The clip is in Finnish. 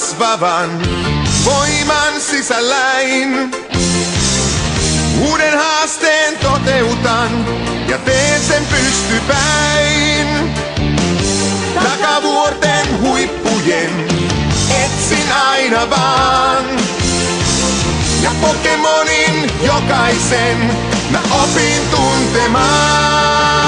kasvavan voiman sisälläin. Uuden haasteen toteutan ja teen sen pystypäin. Takavuorten huippujen etsin aina vaan. Ja Pokemonin jokaisen mä opin tuntemaan.